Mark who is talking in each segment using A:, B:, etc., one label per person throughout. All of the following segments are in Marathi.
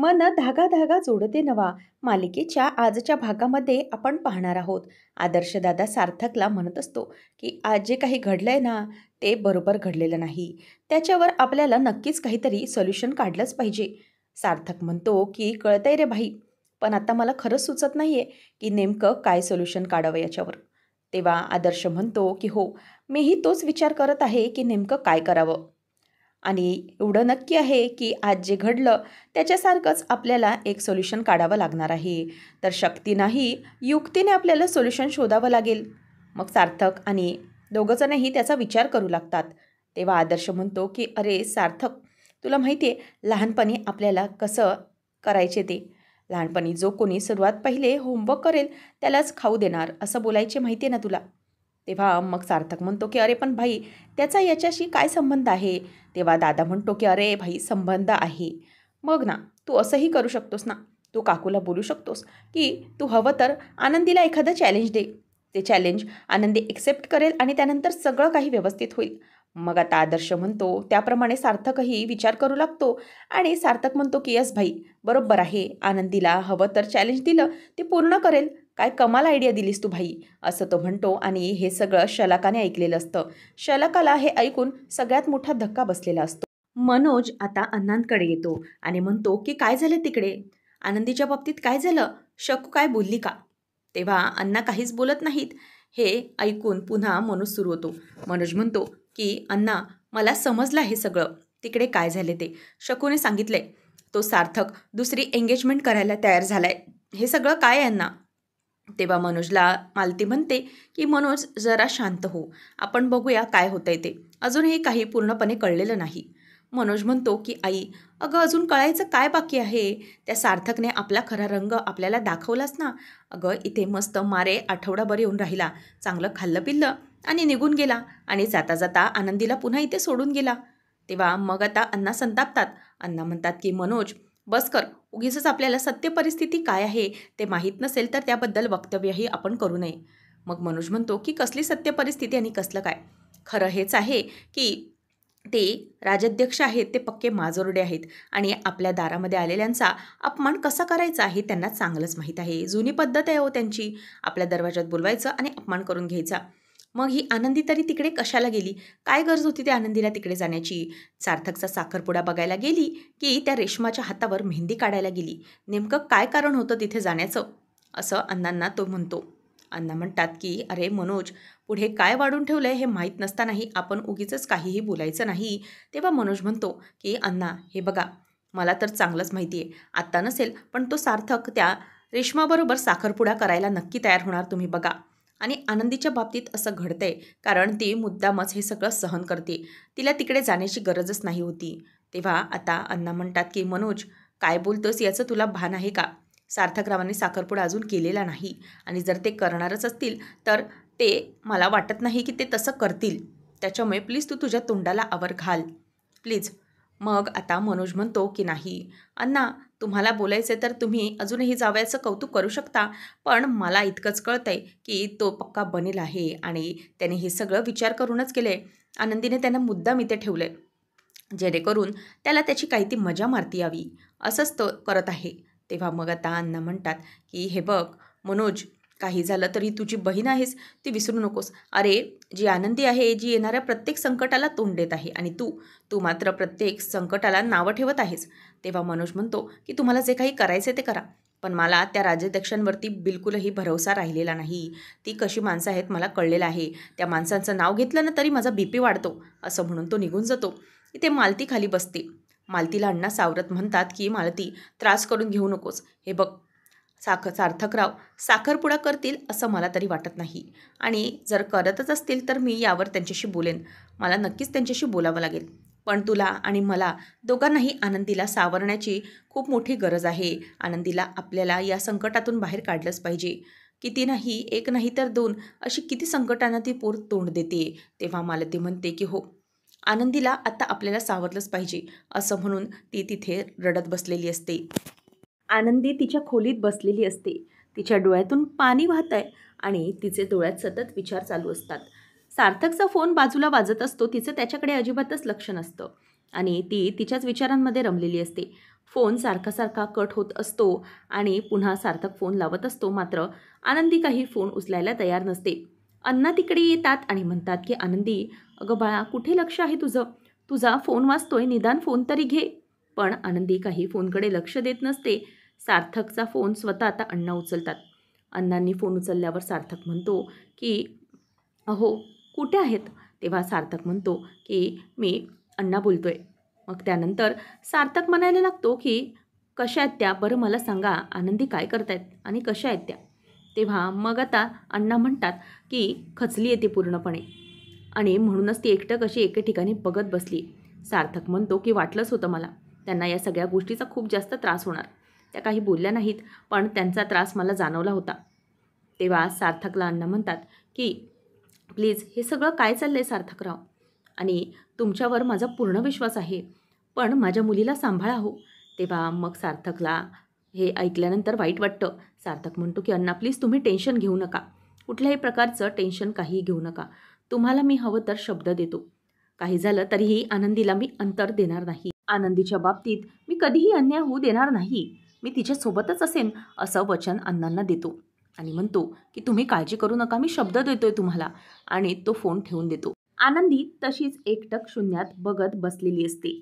A: मन धागा धागा जोडते नवा मालिकेच्या आजच्या भागामध्ये आपण पाहणार आहोत. आदर्श दादा सार्थकला म्हणत असतो की आज जे काही घडलंय ना ते बरोबर घडलेलं नाही. त्याच्यावर आपल्याला नक्कीच काहीतरी सोल्युशन काढलंच पाहिजे. सार्थक म्हणतो की कळतंय रे भाई, पण आता मला खरंच सुचत नाहीये की नेमकं काय सोल्युशन काढावं याच्यावर. तेव्हा आदर्श म्हणतो की हो, मीही तोच विचार करत आहे की नेमकं काय करावं. आणि एवढं नक्की आहे की आज जे घडलं त्याच्यासारखंच आपल्याला एक सोल्युशन काढावं लागणार आहे. तर शक्ती नाही, युक्तीने आपल्याला सोल्युशन शोधावं लागेल. मग सार्थक आणि दोघंजणही त्याचा विचार करू लागतात. तेव्हा आदर्श म्हणतो की अरे सार्थक, तुला माहिती आहे लहानपणी आपल्याला कसं करायचे ते. लहानपणी जो कोणी सर्वात पहिले होमवर्क करेल त्यालाच खाऊ देणार असं बोलायचे माहिती आहे ना तुला. तेव्हा मग सार्थक म्हणतो की अरे पण भाई, त्याचा याच्याशी काय संबंध आहे. तेव्हा दादा म्हणतो की अरे भाई, संबंध आहे. मग ना तू असंही करू शकतोस ना, तू काकूला बोलू शकतोस की तू हवं तर आनंदीला एखादं चॅलेंज दे. ते चॅलेंज आनंदी एक्सेप्ट करेल आणि त्यानंतर सगळं काही व्यवस्थित होईल. मग आता आदर्श म्हणतो त्याप्रमाणे सार्थकही विचार करू लागतो आणि सार्थक म्हणतो की यस भाई, बरोबर आहे. आनंदीला हवं तर चॅलेंज दिलं ते पूर्ण करेल. काय कमाल आयडिया दिलीस तू भाई, असं तो म्हणतो. आणि हे सगळं शलाकाने ऐकलेलं असतं. शलाकाला हे ऐकून सगळ्यात मोठा धक्का बसलेला असतो. मनोज आता अण्णांकडे येतो आणि म्हणतो की काय झालं तिकडे, आनंदीच्या बाबतीत काय झालं, शकू काय बोलली का. तेव्हा अण्णा काहीच बोलत नाहीत. हे ऐकून पुन्हा मनोज सुरू होतो. मनोज म्हणतो की अण्णा, मला समजलं हे सगळं, तिकडे काय झाले ते. शकूने सांगितलंय तो सार्थक दुसरी एंगेजमेंट करायला तयार झालाय. हे सगळं काय आहे अण्णा. तेव्हा मनोजला मालती म्हणते की मनोज जरा शांत हो, आपण बघूया काय होतंय ते. अजूनही काही पूर्णपणे कळलेलं नाही. मनोज म्हणतो की आई, अगं अजून कळायचं काय बाकी आहे. त्या सार्थकने आपला खरा रंग आपल्याला दाखवलाच ना. अगं इथे मस्त मारे आठवडाभर येऊन राहिला, चांगलं खाल्लं पिल्लं आणि निघून गेला आणि जाता जाता आनंदीला पुन्हा इथे सोडून गेला. तेव्हा मग आता अण्णा संतापतात. अण्णा म्हणतात की मनोज बस कर, उगीचच आपल्याला सत्य परिस्थिती काय आहे ते माहीत नसेल तर त्याबद्दल वक्तव्यही आपण करू नये. मग मनोज म्हणतो की कसली सत्य परिस्थिती आणि कसलं काय. खरं हेच आहे की ते राजाध्यक्ष आहेत ते पक्के माजोरडे आहेत आणि आपल्या दारामध्ये आलेल्यांचा अपमान कसा करायचा हे त्यांना चांगलंच माहीत आहे. जुनी पद्धत आहे हो त्यांची, आपल्या दरवाजात बोलवायचं आणि अपमान करून घ्यायचा. मग ही आनंदी तरी तिकडे कशाला गेली, काय गरज होती त्या आनंदीला तिकडे जाण्याची. सार्थकचा साखरपुडा बघायला गेली की त्या रेशमाच्या हातावर मेहंदी काढायला गेली. नेमकं काय कारण होतं तिथे जाण्याचं, असं अण्णांना तो म्हणतो. अण्णा म्हणतात की अरे मनोज, पुढे काय वाढून ठेवलं आहे हे माहीत नसतानाही आपण उगीचच काहीही बोलायचं नाही. तेव्हा मनोज म्हणतो की अण्णा हे बघा, मला तर चांगलंच माहिती आहे, आत्ता नसेल पण तो सार्थक त्या रेशमाबरोबर साखरपुडा करायला नक्की तयार होणार, तुम्ही बघा. आणि आनंदीच्या बाबतीत असं घडतंय कारण ती मुद्दामच हे सगळं सहन करते, तिला तिकडे जाण्याची गरजच नाही होती. तेव्हा आता अण्णा म्हणतात की मनोज, काय बोलतोस याचं तुला भान आहे का. सार्थकरावांनी साखरपुडा अजून केलेला नाही आणि जर ते करणारच असतील तर ते मला वाटत नाही की ते तसं करतील. त्याच्यामुळे प्लीज तू तुझ्या तोंडाला आवर घाल, प्लीज. मग आता मनोज म्हणतो की नाही अण्णा, तुम्हाला बोलायचं तर तुम्ही अजूनही जावयाचं कौतुक करू शकता, पण मला इतकंच कळतंय की तो पक्का बनेल आहे आणि त्याने हे सगळं विचार करूनच केलं आहे. आनंदीने त्यांना मुद्दाम इथे ठेवलं आहे जेणेकरून त्याला त्याची काही ती मजा मारती यावी, असंच तो करत आहे. तेव्हा मग आता अण्णा म्हणतात की हे बघ मनोज, काही झालं तरी तुझी बहीण आहेस, ती विसरू नकोस. अरे जी आनंदी आहे, जी येणाऱ्या प्रत्येक संकटाला तोंड देत आहे आणि तू तू मात्र प्रत्येक संकटाला नावं ठेवत आहेस. तेव्हा मनोज म्हणतो की तुम्हाला जे काही करायचे ते करा, पण मला त्या राजाध्यक्षांवरती बिलकुलही भरवसा राहिलेला नाही. ती कशी माणसं आहेत मला कळलेलं आहे. त्या माणसांचं नाव घेतलं ना तरी माझा BP वाढतो, असं म्हणून तो निघून जातो. इथे मालती खाली बसते. मालतीला अण्णा सावरत म्हणतात की मालती, त्रास करून घेऊ नकोस. हे बघ सार्थकराव साखरपुडा करतील असं मला तरी वाटत नाही आणि जर करतच असतील तर मी यावर त्यांच्याशी बोलेन. मला नक्कीच त्यांच्याशी बोलावं लागेल. पण तुला आणि मला दोघांनाही आनंदीला सावरण्याची खूप मोठी गरज आहे. आनंदीला आपल्याला या संकटातून बाहेर काढलंच पाहिजे. किती नाही, एक नाही तर दोन, अशी किती संकटांना ती पोर तोंड देते. तेव्हा मालती म्हणते की हो, आनंदीला आता आपल्याला सावरलंच पाहिजे, असं म्हणून ती तिथे रडत बसलेली असते. आनंदी तिच्या खोलीत बसलेली असते. तिच्या डोळ्यातून पाणी वाहत आहे आणि तिचे डोळ्यात सतत विचार चालू असतात. सार्थकचा फोन बाजूला वाजत असतो. तिचं त्याच्याकडे अजिबातच लक्ष नसतं आणि ती तिच्याच विचारांमध्ये रमलेली असते. फोन सारखा सारखा कट होत असतो आणि पुन्हा सार्थक फोन लावत असतो. मात्र आनंदी काही फोन उचलायला तयार नसते. अण्णा तिकडे येतात आणि म्हणतात की आनंदी, अगं बाळा, कुठे लक्ष आहे तुझं? तुझा फोन वाजतोय, निदान फोन तरी घे. पण आनंदी काही फोनकडे लक्ष देत नसते. सार्थकचा फोन स्वतः आता अण्णा उचलतात. अण्णांनी फोन उचलल्यावर सार्थक म्हणतो की अहो, कुठे आहेत? तेव्हा सार्थक म्हणतो की मी अण्णा बोलतोय. मग त्यानंतर सार्थक म्हणायला लागतो की कशा आहेत त्या? बरं मला सांगा, आनंदी काय करतायत आणि कशा आहेत त्या? तेव्हा मग आता अण्णा म्हणतात की खचली आहे ती पूर्णपणे आणि म्हणूनच ती एकटक अशी एके ठिकाणी बघत बसली. सार्थक म्हणतो की वाटलंच होतं मला, त्यांना या सगळ्या गोष्टीचा खूप जास्त त्रास होणार. त्या काही बोलल्या नाहीत, पण त्यांचा त्रास मला जाणवला होता. तेव्हा सार्थकला अण्णा म्हणतात की प्लीज, हे सगळं काय चाललं आहे सार्थकराव? आणि तुमच्यावर माझा पूर्ण विश्वास आहे, पण माझ्या मुलीला सांभाळा हो. तेव्हा मग सार्थकला हे ऐकल्यानंतर वाईट वाटतं. सार्थक म्हणतो की अण्णा प्लीज, तुम्ही टेन्शन घेऊ नका, कुठल्याही प्रकारचं टेन्शन काहीही घेऊ नका. तुम्हाला मी हवं तर शब्द देतो, काही झालं तरीही आनंदीला मी अंतर देणार नाही. आनंदीच्या बाबतीत मी कधीही अन्याय होऊ देणार नाही. मी तिच्यासोबतच असेन असं वचन अण्णांना देतो आणि म्हणतो की तुम्ही काळजी करू नका, मी शब्द देतोय तुम्हाला. आणि तो फोन ठेवून देतो. आनंदी तशीच एकटक शून्यात बघत बसलेली असते.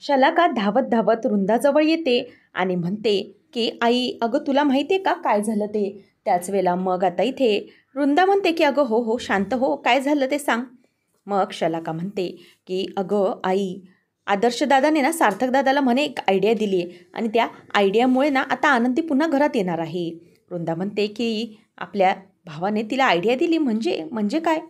A: शलाका धावत धावत रुंदाजवळ येते आणि म्हणते की आई, अगं तुला माहिती आहे का काय झालं ते? त्याच वेळेला मग आता इथे रुंदा म्हणते की अगं हो हो, शांत हो, काय झालं ते सांग. मग शलाका म्हणते की अगं आई, आदर्श दादाने ना सार्थक दादाला म्हणे एक आयडिया दिली आहे आणि त्या आयडियामुळे ना आता आनंदी पुन्हा घरात येणार आहे. रुंदा म्हणते की आपल्या भावाने तिला आयडिया दिली म्हणजे काय?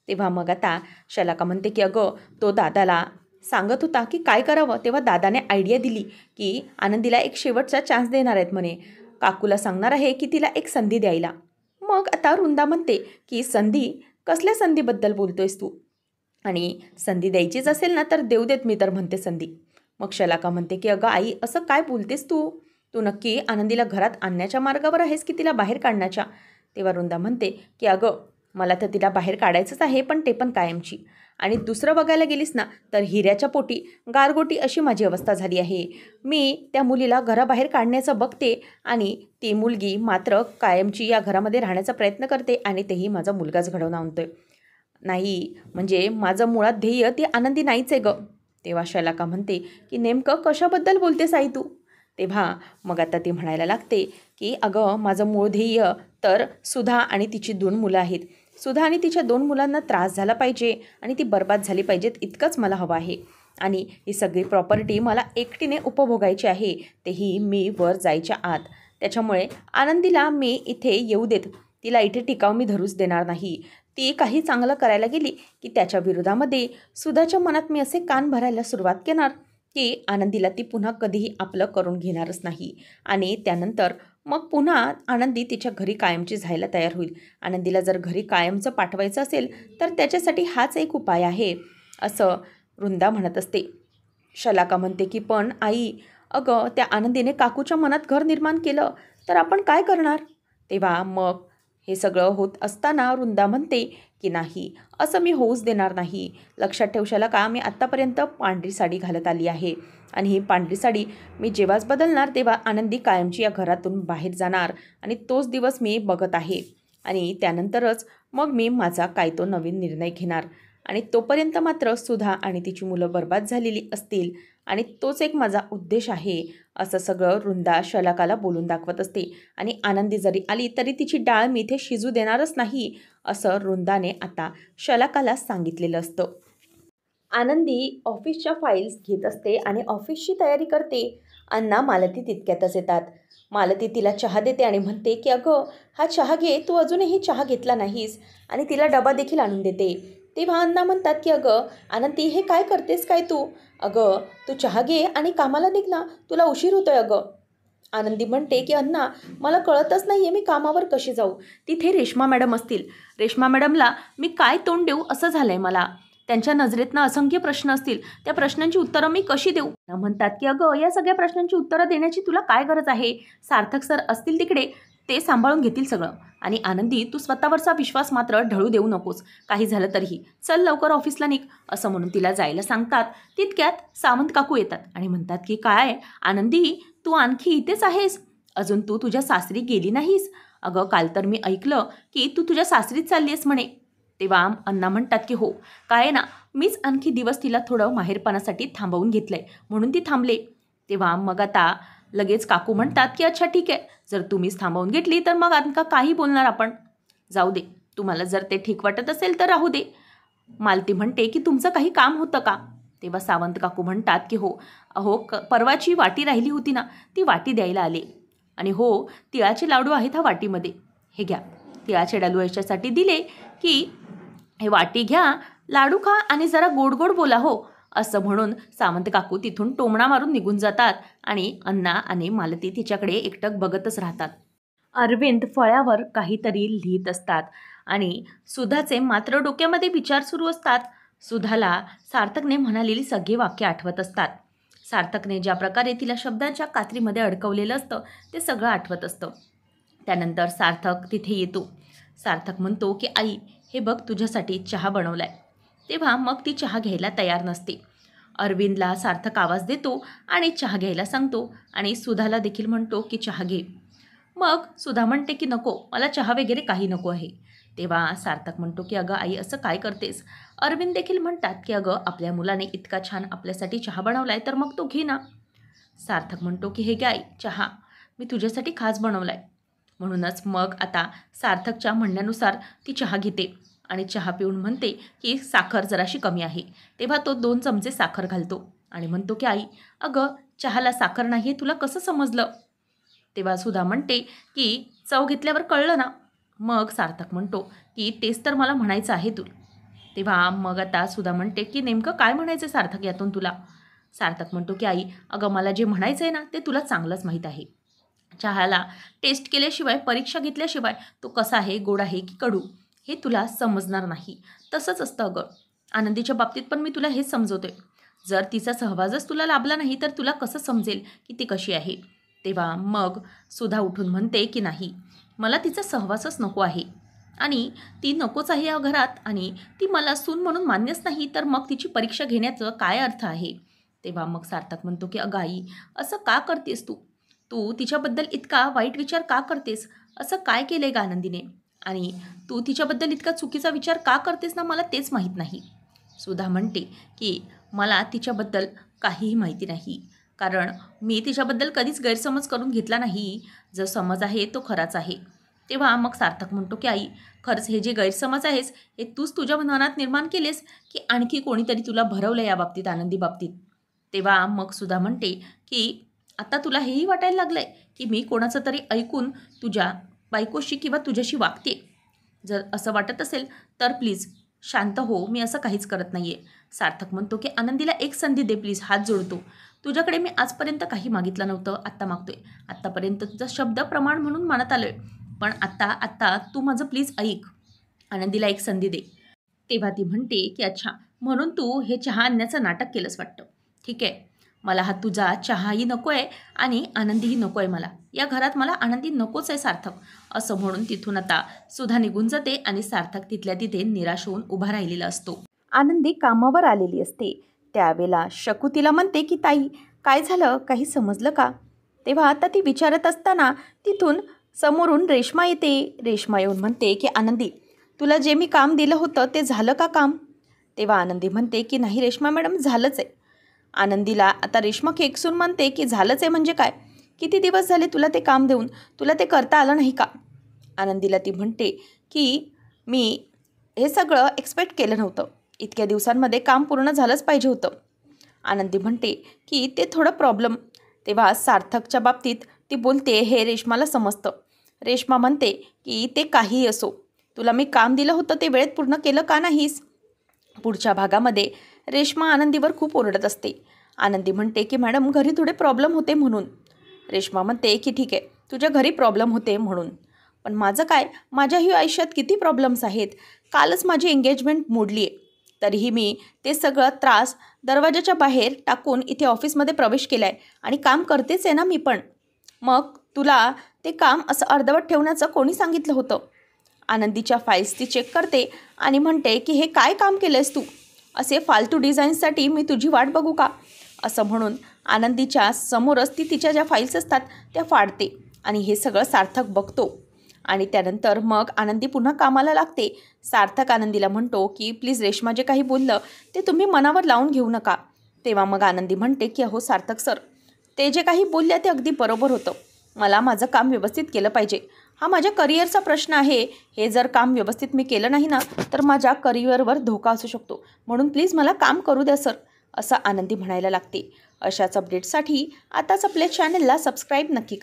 A: तेव्हा मग आता शलाका म्हणते की अगं, तो दादाला सांगत होता की काय करावं, तेव्हा दादाने आयडिया दिली की आनंदीला एक शेवटचा चान्स देणार आहेत म्हणे. काकूला सांगणार आहे की तिला एक संधी द्यायला. मग आता रुंदा म्हणते की संधी? कसल्या संधीबद्दल बोलतोयस तू? आणि संधी द्यायचीच असेल ना तर देऊ देत, मी तर म्हणते संधी. मग शलाका म्हणते की अगं आई, असं काय बोलतेस तू? तू नक्की आनंदीला घरात आणण्याच्या मार्गावर आहेस की तिला बाहेर काढण्याच्या? तेव्हा रुंदा म्हणते की अगं, मला तर तिला बाहेर काढायचंच आहे, पण ते पण कायमची. आणि दुसरं बघायला गेलीस ना तर हिऱ्याच्या पोटी गारगोटी अशी माझी अवस्था झाली आहे. मी त्या मुलीला घराबाहेर काढण्याचं बघते आणि ती मुलगी मात्र कायमची या घरामध्ये राहण्याचा प्रयत्न करते आणि तेही माझा मुलगाच घडवून आणतोय. नाही, म्हणजे माझं मुळात ध्येय ती आनंदी नाहीच आहे गं. तेव्हा शलाका म्हणते की नेमकं कशाबद्दल बोलतेस आई तू? तेव्हा मग आता ती म्हणायला लागते की अगं, माझं मूळ ध्येय तर सुधा आणि तिची 2 मुलं आहेत. सुधा आणि तिच्या 2 मुलांना त्रास झाला पाहिजे आणि ती बर्बाद झाली पाहिजेत, इतकंच मला हवं आहे. आणि ही सगळी प्रॉपर्टी मला एकटीने उपभोगायची आहे, तेही मी वर जायच्या आत. त्याच्यामुळे आनंदीला मी इथे येऊ देत, तिला इथे टिकाव मी धरूच देणार नाही. ती काही चांगलं करायला गेली की त्याच्या विरोधामध्ये सुधाच्या मनात मी असे कान भरायला सुरुवात करणार की आनंदीला ती पुन्हा कधीही आपलं करून घेणारच नाही. आणि त्यानंतर मग पुन्हा आनंदी तिच्या घरी कायमची जायला तयार होईल. आनंदीला जर घरी कायमचं पाठवायचं असेल तर त्याच्यासाठी हाच एक उपाय आहे, असं रुंदा म्हणत असते. शलाका म्हणते की पण आई, अगं, त्या आनंदीने काकूच्या मनात घर निर्माण केलं तर आपण काय करणार? तेव्हा मग हे सगळं होत असताना रुंदा म्हणते की नाही, असं मी होऊच देणार नाही. लक्षात ठेव शलाका, मी आत्तापर्यंत पांढरी साडी घालत आली आहे आणि ही पांढरी साडी मी जेव्हाच बदलणार तेव्हा आनंदी कायमची या घरातून बाहेर जाणार आणि तोच दिवस मी बघत आहे. आणि त्यानंतरच मग मी माझा काय तो नवीन निर्णय घेणार. आणि तोपर्यंत मात्र सुधा आणि तिची मुलं बर्बाद झालेली असतील आणि तोच एक माझा उद्देश आहे, असं सगळं रुंदा शलाकाला बोलून दाखवत असते. आणि आनंदी जरी आली तरी तिची डाळ मी इथे शिजू देणारच नाही, असं रुंदाने आता शलाकाला सांगितलेलं असतं. आनंदी ऑफिसच्या फाईल्स घेत असते आणि ऑफिसची तयारी करते. अण्णा मालती तितक्यातच येतात. मालती तिला चहा देते आणि म्हणते की अगं, हा चहा घे, तू अजूनही चहा घेतला नाहीस. आणि तिला डबा देखील आणून देते. तेव्हा अण्णा म्हणतात की अगं आनंदी, हे काय करतेस काय तू? अगं, तू चहा घे आणि कामाला निघ ना, तुला उशीर होतोय अगं. आनंदी म्हणते की अण्णा, मला कळतच नाही आहे मी कामावर कशी जाऊ. तिथे रेश्मा मॅडम असतील, रेश्मा मॅडमला मी काय तोंड देऊ असं झालं आहे मला. त्यांच्या नजरेतनं असंख्य प्रश्न असतील, त्या प्रश्नांची उत्तरं मी कशी देऊ? म्हणतात की अगं, या सगळ्या प्रश्नांची उत्तरं देण्याची तुला काय गरज आहे? सार्थक सर असतील तिकडे, ते सांभाळून घेतील सगळं. आणि आनंदी, तू स्वतःवरचा विश्वास मात्र ढळू देऊ नकोस, काही झालं तरीही. चल लवकर ऑफिसला निघ, असं म्हणून तिला जायला सांगतात. तितक्यात सावंत काकू येतात आणि म्हणतात की काय आनंदी, तू आणखी इथेच आहेस? अजून तू तुझ्या सासरी गेली नाहीस? अगं काल तर मी ऐकलं की तू तुझ्या सासरीच चालली आहेस म्हणे. तेव्हा अण्णा म्हणतात की हो, काय ना, मीच आणखी दिवस तिला थोडं माहेरपणासाठी थांबवून घेतलंय, म्हणून ती थांबले. तेव्हा मग आता लगेच काकू म्हणतात की अच्छा ठीक आहे, जर तुम्हीच थांबवून घेतली तर मग आणखा काही बोलणार आपण. जाऊ दे, तुम्हाला जर ते ठीक वाटत असेल तर राहू दे. मालती म्हणते की तुमचं काही काम होतं का? तेव्हा सावंत काकू म्हणतात की हो, अहो परवाची वाटी राहिली होती ना, ती वाटी द्यायला आले. आणि हो, तिळाचे लाडू आहेत ह्या वाटीमध्ये, हे घ्या. तिळाचे लाडू याच्यासाठी दिले की हे वाटी घ्या, लाडू खा आणि जरा गोड गोड बोला हो, असं म्हणून सावंत काकू तिथून टोमणा मारून निघून जातात. आणि अण्णा आणि मालती तिच्याकडे एकटक बघतच राहतात. अरविंद फळ्यावर काहीतरी लिहित असतात आणि सुधाचे मात्र डोक्यामध्ये विचार सुरू असतात. सुधाला सार्थकने म्हणालेली सगळी वाक्य आठवत असतात. सार्थकने ज्या प्रकारे तिला शब्दांच्या कात्रीमध्ये अडकवलेलं असतं ते सगळं आठवत असतं. त्यानंतर सार्थक तिथे येतो. सार्थक म्हणतो की आई, हे बघ तुझ्यासाठी चहा बनवलाय. तेव्हा मग ती चहा घ्यायला तयार नसते. अरविंदला सार्थक आवाज देतो आणि चहा घ्यायला सांगतो आणि सुधाला देखील म्हणतो की चहा घे. मग सुधा म्हणते की नको, मला चहा वगैरे काही नको आहे. तेव्हा सार्थक म्हणतो की अगं आई, असं काय करतेस? अरविंद देखील म्हणतात की अगं, आपल्या मुलाने इतका छान आपल्यासाठी चहा बनवलाय तर मग तो घे ना. सार्थक म्हणतो की हे घे आई चहा, मी तुझ्यासाठी खास बनवलाय. म्हणूनच मग आता सार्थकच्या म्हणण्यानुसार ती चहा घेते आणि चहा पिऊन म्हणते की साखर जराशी कमी आहे. तेव्हा तो 2 चमचे साखर घालतो आणि म्हणतो की आई, अगं चहाला साखर नाही आहे तुला कसं समजलं? तेव्हा सुधा म्हणते की चव घेतल्यावर कळलं ना. मग सार्थक म्हणतो की तेच तर मला म्हणायचं आहे तुला. तेव्हा मग आता सुधा म्हणते की नेमकं काय म्हणायचं सार्थक यातून तुला? सार्थक म्हणतो की आई, अगं मला जे म्हणायचं आहे ना ते तुला चांगलंच माहीत आहे. चहाला टेस्ट केल्याशिवाय, परीक्षा घेतल्याशिवाय तो कसा आहे, गोड आहे की कडू, हे तुला समजणार नाही. तसंच असतं अगं. आनंदीच्या बाबतीत पण मी तुला हेच समजवतोय. जर तिचा सहवासच तुला लाभला नाही तर तुला कसं समजेल की ती कशी आहे? तेव्हा मग सुधा उठून म्हणते की नाही, मला तिचा सहवासच नको आहे आणि ती नकोच आहे या घरात आणि ती मला सून म्हणून मान्यच नाही, तर मग तिची परीक्षा घेण्याचं काय अर्थ आहे? तेव्हा मग सार्थक म्हणतो की अगं आई, असं का करतेस तू? तू तिच्याबद्दल इतका वाईट विचार का करतेस? असं काय केलं आहे का आनंदीने? आणि तू तिच्याबद्दल इतका चुकीचा विचार का करतेस ना, मला तेच माहीत नाही. सुधा म्हणते की मला तिच्याबद्दल काहीही माहिती नाही, कारण मी तिच्याबद्दल कधीच गैरसमज करून घेतला नाही. जो समज आहे तो खराच आहे. तेव्हा मग सार्थक म्हणतो की आई, खरंच हे जे गैरसमज आहेस हे तूच तुझ्या मनात निर्माण केलेस की आणखी कोणीतरी तुला भरवलं या बाबतीत, आनंदी बाबतीत? तेव्हा मग सुधा म्हणते की आता तुला हेही वाटायला लागलंय की मी कोणाचं तरी ऐकून तुझ्या बायकोशी किंवा तुझ्याशी वागते. जर असं वाटत असेल तर प्लीज शांत हो, मी असं काहीच करत नाही आहे. सार्थक म्हणतो की आनंदीला एक संधी दे प्लीज, हात जोडतो. तुझ्याकडे मी आजपर्यंत काही मागितलं नव्हतं, आत्ता मागतोय. आत्तापर्यंत तुझा शब्द प्रमाण म्हणून मानत आलोय, पण आत्ता तू माझं प्लीज ऐक. आनंदीला एक संधी दे. तेव्हा ती म्हणते की अच्छा, म्हणून तू हे चहा आणण्याचं नाटक केलंस वाटतं. ठीक आहे, मला हा तुझा चहाही नको आहे आणि आनंदीही नको आहे. मला या घरात मला आनंदी नकोच आहे सार्थक, असं म्हणून तिथून आता सुधा निघून जाते आणि सार्थक तिथल्या तिथे निराश होऊन उभा राहिलेला असतो. आनंदी कामावर आलेली असते. त्यावेळेला शकू तिला म्हणते की ताई, काय झालं, काही समजलं का? तेव्हा आता ती विचारत असताना तिथून समोरून रेश्मा येते. रेश्मा येऊन म्हणते की आनंदी, तुला जे मी काम दिलं होतं ते झालं का काम? तेव्हा आनंदी म्हणते की नाही रेश्मा मॅडम, झालंच आहे. आनंदीला आता रेश्मा खेकसून म्हणते की झालंच आहे म्हणजे काय? किती दिवस झाले तुला ते काम देऊन, तुला ते करता आलं नाही का? आनंदीला ती म्हणते की मी हे सगळं एक्सपेक्ट केलं नव्हतं, इतक्या दिवसांमध्ये काम पूर्ण झालंच पाहिजे होतं. आनंदी म्हणते की ते थोडं प्रॉब्लेम. तेव्हा सार्थकच्या बाबतीत ती बोलते हे रेश्माला समजतं. रेश्मा म्हणते की ते काहीही असो, तुला मी काम दिलं होतं ते वेळेत पूर्ण केलं का नाहीस? पुढच्या भागामध्ये रेश्मा आनंदीवर खूप ओरडत असते. आनंदी म्हणते की मॅडम, घरी थोडे प्रॉब्लेम होते म्हणून. रेश्मा म्हणते की ठीक आहे, तुझ्या घरी प्रॉब्लेम होते म्हणून, पण माझं काय, माझ्याही आयुष्यात किती प्रॉब्लेम्स आहेत. कालच माझी एंगेजमेंट मोडली आहे, तरीही मी ते सगळं त्रास दरवाजाच्या बाहेर टाकून इथे ऑफिसमध्ये प्रवेश केला आहे आणि काम करतेच आहे ना मी पण. मग तुला ते काम असं अर्धवट ठेवण्याचं कोणी सांगितलं होतं? आनंदीच्या फाईल्स ती चेक करते आणि म्हणते की हे काय काम केलंयस तू? असे फालतू डिझाईन्ससाठी मी तुझी वाट बघू का? असं म्हणून आनंदीच्या समोरच ती तिच्या ज्या फाईल्स असतात त्या फाडते आणि हे सगळं सार्थक बघतो. आणि त्यानंतर मग आनंदी पुन्हा कामाला लागते. सार्थक आनंदीला म्हणतो की प्लीज रेश्मा जे काही बोललं ते तुम्ही मनावर लावून घेऊ नका. तेव्हा मग आनंदी म्हणते की अहो सार्थक सर, ते जे काही बोलले ते अगदी बरोबर होतं. मला माझं काम व्यवस्थित केलं पाहिजे. हा माझ्या करिअरचा प्रश्न आहे. हे जर काम व्यवस्थित मी केलं नाही ना तर माझ्या करिअरवर धोका असू शकतो. म्हणून प्लीज मला काम करू द्या सर, असं आनंदी म्हणायला लागते. अशाच अपडेट्ससाठी आताच आपल्या चॅनलला सबस्क्राईब नक्की करा.